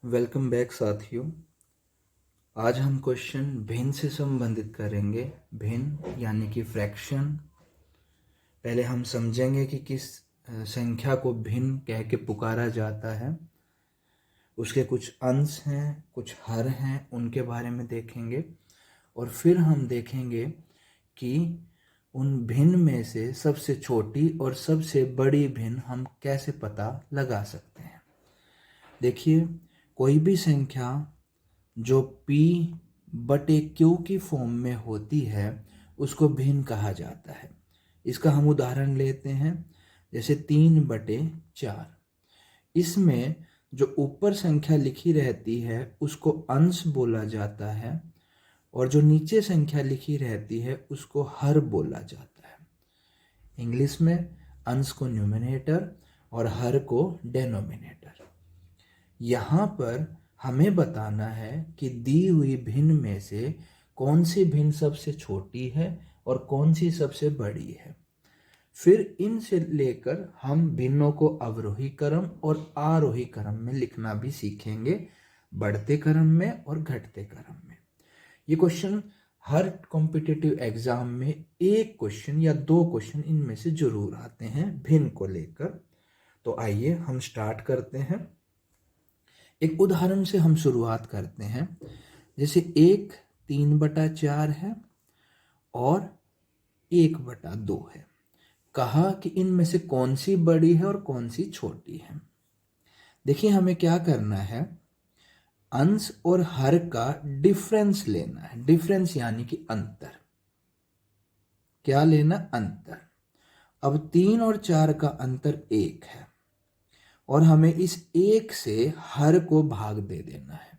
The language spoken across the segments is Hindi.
वेलकम बैक साथियों। आज हम क्वेश्चन भिन्न से संबंधित करेंगे। भिन्न यानी कि फ्रैक्शन। पहले हम समझेंगे कि किस संख्या को भिन्न कह के पुकारा जाता है। उसके कुछ अंश हैं, कुछ हर हैं, उनके बारे में देखेंगे। और फिर हम देखेंगे कि उन भिन्न में से सबसे छोटी और सबसे बड़ी भिन्न हम कैसे पता लगा सकते हैं। देखिए, कोई भी संख्या जो p बटे q की फॉर्म में होती है उसको भिन्न कहा जाता है। इसका हम उदाहरण लेते हैं, जैसे 3/4। इसमें जो ऊपर संख्या लिखी रहती है उसको अंश बोला जाता है और जो नीचे संख्या लिखी रहती है उसको हर बोला जाता है। इंग्लिश में अंश को न्यूमरेटर और हर को डेनोमिनेटर। यहाँ पर हमें बताना है कि दी हुई भिन्न में से कौन सी भिन्न सबसे छोटी है और कौन सी सबसे बड़ी है। फिर इनसे लेकर हम भिन्नों को अवरोही क्रम और आरोही क्रम में लिखना भी सीखेंगे, बढ़ते क्रम में और घटते क्रम में। ये क्वेश्चन हर कॉम्पिटिटिव एग्जाम में एक क्वेश्चन या दो क्वेश्चन इनमें से जरूर आते हैं भिन्न को लेकर। तो आइए हम स्टार्ट करते हैं। एक उदाहरण से हम शुरुआत करते हैं। जैसे 3/4 है और 1/2 है। कहा कि इनमें से कौन सी बड़ी है और कौन सी छोटी है। देखिए, हमें क्या करना है, अंश और हर का डिफरेंस लेना है। डिफरेंस यानी कि अंतर। क्या लेना? अंतर। अब 3 और 4 का अंतर 1 है और हमें इस 1 से हर को भाग दे देना है।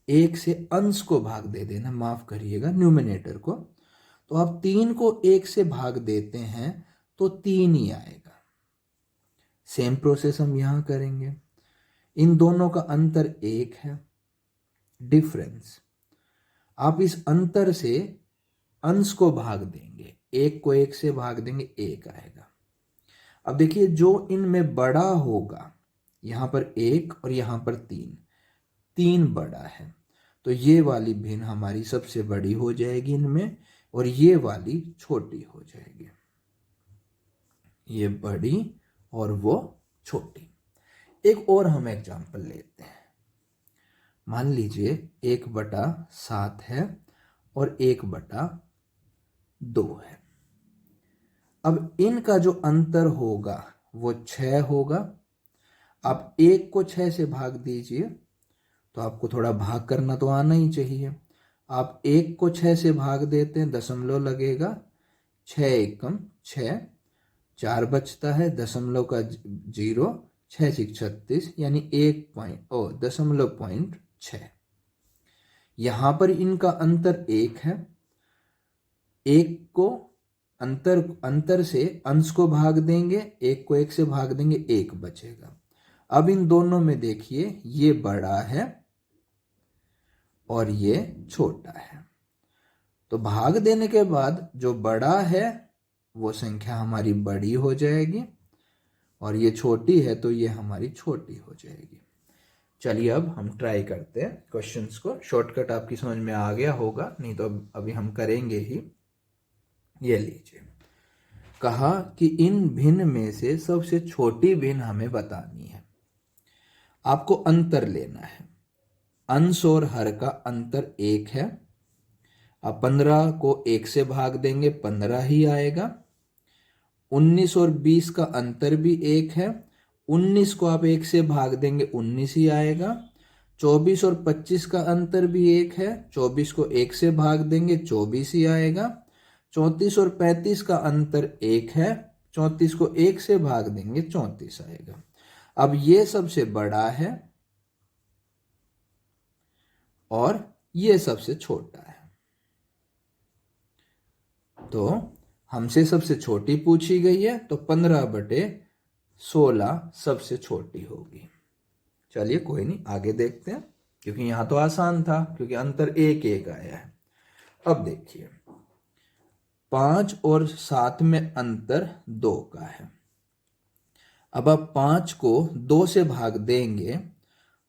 1 से अंश को भाग दे देना, माफ करिएगा, न्यूमरेटर को। तो आप 3 को 1 से भाग देते हैं तो 3 ही आएगा। सेम प्रोसेस हम यहां करेंगे। इन दोनों का अंतर 1 है, डिफरेंस। आप इस अंतर से अंश को भाग देंगे, 1 को 1 से भाग देंगे, 1 आएगा। अब देखिए, जो इनमें बड़ा होगा, यहां पर 1 और यहां पर 3 बड़ा है, तो ये वाली भिन्न हमारी सबसे बड़ी हो जाएगी इनमें और ये वाली छोटी हो जाएगी। ये बड़ी और वो छोटी। एक और हम एग्जांपल लेते हैं। मान लीजिए 1/7 है और 1/2 है। अब इनका जो अंतर होगा वो 6 होगा। आप 1 को 6 से भाग दीजिए, तो आपको थोड़ा भाग करना तो आना ही चाहिए। आप 1 को 6 से भाग देते हैं, दशमलव लगेगा, 6 एकम 6, 4 बचता है, दशमलव का 0, 6 6 36, यानी 1.6। यहां पर इनका अंतर 1 है। 1 को अंतर से अंश को भाग देंगे, 1 को 1 से भाग देंगे, 1 बचेगा। अब इन दोनों में देखिए, ये बड़ा है और ये छोटा है। तो भाग देने के बाद जो बड़ा है वो संख्या हमारी बड़ी हो जाएगी और ये छोटी है तो ये हमारी छोटी हो जाएगी। चलिए अब हम ट्राई करते हैं क्वेश्चंस को। शॉर्टकट आपकी समझ में आ गया होगा, नहीं तो अभी हम करेंगे ही। ये लीजिए, कहा कि इन भिन्न में से सबसे छोटी भिन्न हमें बतानी है। आपको अंतर लेना है। अंश और हर का अंतर 1 है। अब 15 को 1 से भाग देंगे, 15 ही आएगा। 19 और 20 का अंतर भी 1 है। 19 को आप 1 से भाग देंगे, 19 ही आएगा। 24 और 25 का अंतर भी 1 है। 24 को 1 से भाग देंगे, 24 ही आएगा। 34 और 35 का अंतर 1 है। 34 को 1 से भाग देंगे, 34 आएगा। अब ये सबसे बड़ा है और ये सबसे छोटा है। तो हमसे सबसे छोटी पूछी गई है, तो 15/16 सबसे छोटी होगी। चलिए कोई नहीं, आगे देखते हैं, क्योंकि यहां तो आसान था, क्योंकि अंतर 1 आया है। अब देखिए, 5 और 7 में अंतर 2 का है। अब आप 5 को 2 से भाग देंगे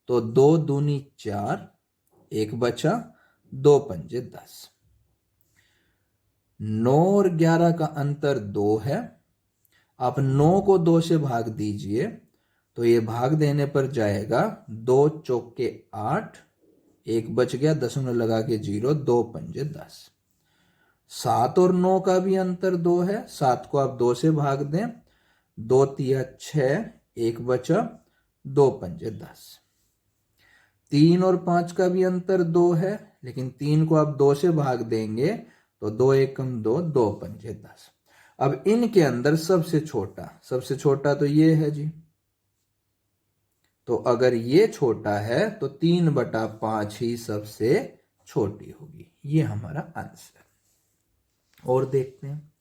तो 2 दूनी 4, 1 बचा, 2 पंजे 10। 9 और 11 का अंतर 2 है। आप 9 को 2 से भाग दीजिए तो ये भाग देने पर जाएगा 2 चौके 8, 1 बच गया, दशमलव लगा के 0, 2 पंजे 10। 7 और 9 का भी अंतर 2 है। 7 को आप 2 से भाग दें, 2 तिया 6, 1 बचा, 2 पंजे 10। 3 और 5 का भी अंतर 2 है, लेकिन 3 को आप 2 से भाग देंगे तो 2 एकम 2, 2 पंजे 10। अब इनके अंदर सबसे छोटा तो ये है जी। तो अगर ये छोटा है तो 3/5 ही सबसे छोटी होगी। ये हमारा आंसर। और देखते हैं,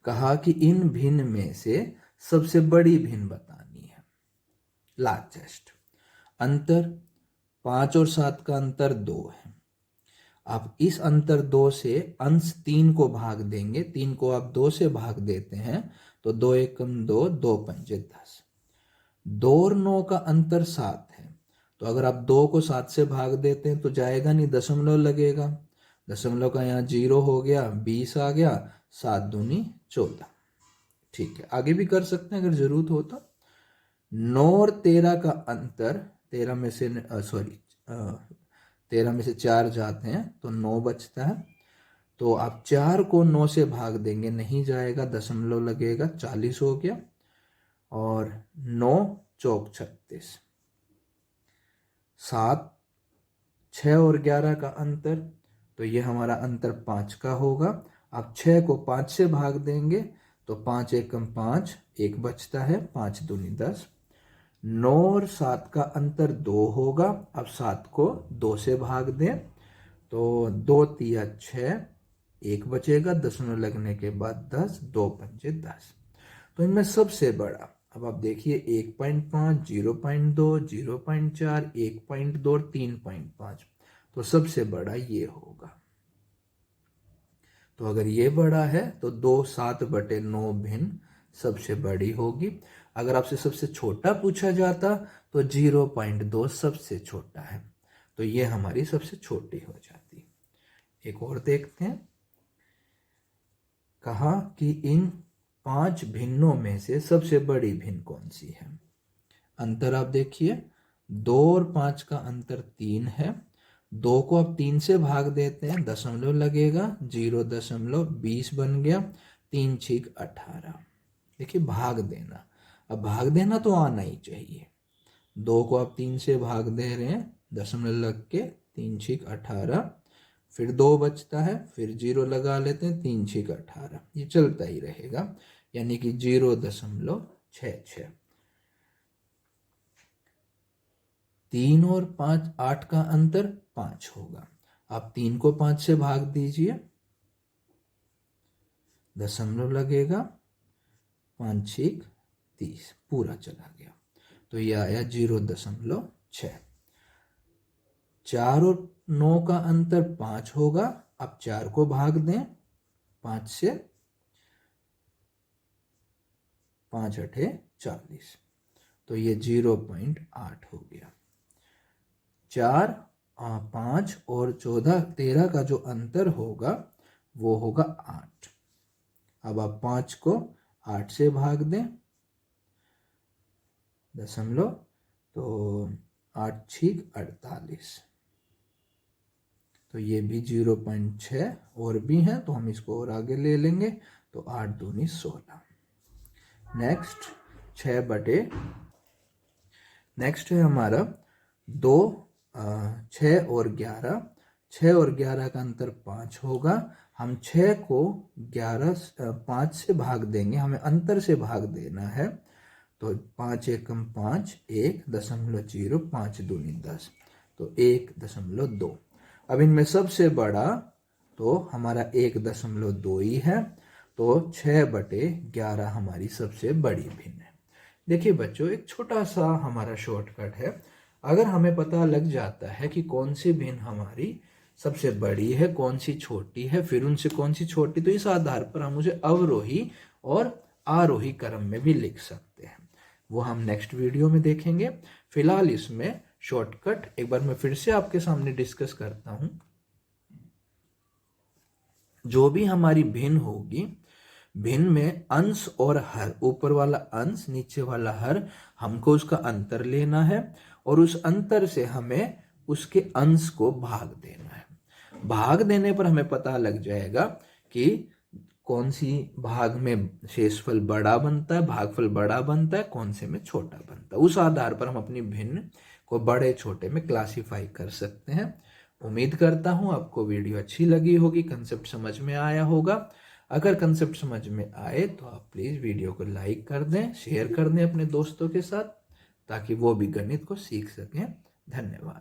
कहा कि इन भिन्न में से सबसे बड़ी भिन्न बतानी है, लार्जेस्ट। अंतर 5 और 7 का अंतर 2 है। आप इस अंतर 2 से अंश 3 को भाग देंगे, 3 को आप 2 से भाग देते हैं तो 2 एकम 2, 2 पंजे 10। 2 और 9 का अंतर 7 है। तो अगर आप 2 को 7 से भाग देते हैं तो जाएगा नहीं, दशमलव लगेगा, दशमलव का यहाँ 0 हो गया, 20 आ गया, 7 दूनी 14। ठीक है, आगे भी कर सकते हैं अगर जरूरत हो तो। 9 और 13 का अंतर, 13 में से 4 जाते हैं तो 9 बचता है। तो आप 4 को 9 से भाग देंगे, नहीं जाएगा, दशमलव लगेगा, 40 हो गया। और 9 चौक 36। 7, 6 और 11 का अंतर, तो ये हमारा अंतर 5 का होगा। आप 6 को 5 से भाग देंगे तो 5 एकम 5, 1 बचता है, 5 दूनी 10। 9 और 7 का अंतर 2 होगा। अब 7 को 2 से भाग दें तो 2 तिया 6, 1 बचेगा, दशमलव लगने के बाद 10, 2 पंजे 10। तो इनमें सबसे बड़ा, अब आप देखिए 1.5, 0.2, 0.4, 1.2 और 3.5, तो सबसे बड़ा ये होगा। तो अगर ये बड़ा है तो 2 7/9 भिन्न सबसे बड़ी होगी। अगर आपसे सबसे छोटा पूछा जाता तो 0.2 सबसे छोटा है, तो ये हमारी सबसे छोटी हो जाती। एक और देखते हैं, कहा कि इन 5 भिन्नों में से सबसे बड़ी भिन्न कौन सी है। अंतर आप देखिए, 2 और 5 का अंतर 3 है। 2 को आप 3 से भाग देते हैं, दशमलव लगेगा, 0.20 बन गया, 3 छीक 18। देखिए भाग देना, अब भाग देना तो आना ही चाहिए। 2 को आप 3 से भाग दे रहे हैं, दशमलव लग के 3 छीक 18, फिर 2 बचता है, फिर 0 लगा लेते हैं, 3 छीक 18, ये चलता ही रहेगा, यानी कि 0.66। 3 और 5, 8 का अंतर 5 होगा। आप 3 को 5 से भाग दीजिए, दशमलव लगेगा, 5 छीक 30, पूरा चला गया, तो यह आया 0.6। 4 और 9 का अंतर 5 होगा। आप 4 को भाग दें 5 से, 5 अठे 40, तो ये 0.8 हो गया। 4, 5 और 14, 13 का जो अंतर होगा वो होगा 8। अब आप 5 को 8 से भाग दें, दशमलव, तो 8 छीक 48, तो ये भी 0.6 और भी है, तो हम इसको और आगे ले लेंगे, तो 8 दूनी 16। नेक्स्ट 6 नेक्स्ट है हमारा 2, 6 और 11। 6 और 11 का अंतर 5 होगा। हम 6 को 5 से भाग देंगे, हमें अंतर से भाग देना है, तो 5 एकम 5, 1.0, 5 दूनी 10, तो 1.2। अब इनमें सबसे बड़ा तो हमारा 1.2 ही है, तो 6/11 हमारी सबसे बड़ी भिन्न है। देखिए बच्चों, एक छोटा सा हमारा शॉर्टकट है। अगर हमें पता लग जाता है कि कौन सी भिन्न हमारी सबसे बड़ी है, कौन सी छोटी है, फिर उनसे कौन सी छोटी, तो इस आधार पर हम उसे अवरोही और आरोही क्रम में भी लिख सकते हैं। वो हम नेक्स्ट वीडियो में देखेंगे। फिलहाल इसमें शॉर्टकट एक बार मैं फिर से आपके सामने डिस्कस करता हूं। जो भी हमारी भिन्न होगी, भिन्न में अंश और हर, ऊपर वाला अंश नीचे वाला हर, हमको उसका अंतर लेना है और उस अंतर से हमें उसके अंश को भाग देना है। भाग देने पर हमें पता लग जाएगा कि कौन सी भाग में शेषफल बड़ा बनता है, भागफल बड़ा बनता है, कौन से में छोटा बनता है। उस आधार पर हम अपनी भिन्न को बड़े छोटे में क्लासिफाई कर सकते हैं। उम्मीद करता हूं आपको वीडियो अच्छी लगी होगी, कंसेप्ट समझ में आया होगा। अगर कंसेप्ट समझ में आए तो आप प्लीज वीडियो को लाइक कर दें, शेयर कर दें अपने दोस्तों के साथ, ताकि वो भी गणित को सीख सकें। धन्यवाद।